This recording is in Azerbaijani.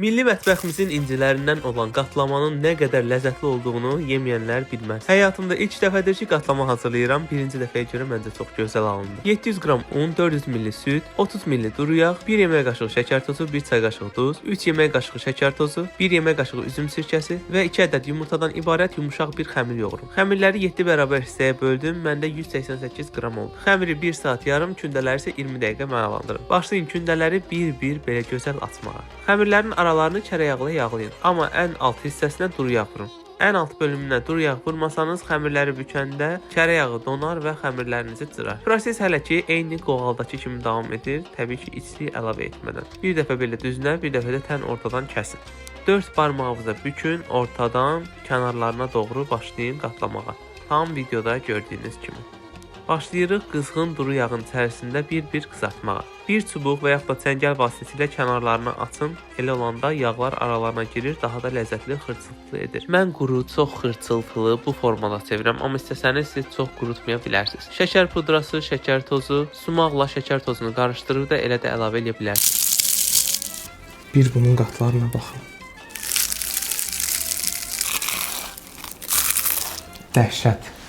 Milli mətbəximizin incilərindən olan qatlamanın nə qədər ləzzətli olduğunu yeməyənlər bilməz. Həyatımda ilk dəfədir ki, qatlama hazırlayıram. Birinci dəfəyə görə məncə çox gözəl alındı. 700 qram un, 400 ml süd, 30 ml duru yağ, 1 yemək qaşığı şəkər tozu, 1 çay qaşığı duz, 3 yemək qaşığı şəkər tozu, 1 yemək qaşığı üzüm sirkəsi və 2 ədəd yumurtadan ibarət yumuşaq bir xəmir yoğurum. Xəmirləri 7 bərabər hissəyə böldüm. Məndə 188 qram oldu. Xəmiri 1 saat yarım, kündələri isə 20 dəqiqə mayalandırın. Başlayın kündələri bir-bir belə gözəl açmağa. Xəmirlərin aralarını kərə yağla yağlayın. Amma ən alt hissəsinə duru yağ vurun. Ən alt bölümünə duru yağ vurmasanız xəmirləri bükəndə kərə yağı donar və xəmirlərinizi cırar. Proses hələ ki eyni qoğaldakı kimi davam edir. Təbii ki içli əlavə etmədən. Bir dəfə belə düzünə, bir dəfə də tən ortadan kəsin. 4 barmağınızla bükün, ortadan kənarlarına doğru başlayın qatlamağa. Tam videoda gördüyünüz kimi. Başlayırıq qızğın duru yağın içərisində bir-bir qızartmağa. Bir çubuq və yaxud da çəngəl vasitəsilə kənarlarını açın. Elə olanda yağlar aralarına girir, daha da ləzzətli xırçıltı edir. Mən quru, çox xırçıltılı bu formada sevirəm, amma istəsəniz siz çox qurutmaya bilərsiniz. Şəkər pudrası, şəkər tozu, sumaqla şəkər tozunu qarışdırıb da elə də əlavə edə bilərsiniz. Bir bunun qatlarına baxın. Dəhşət.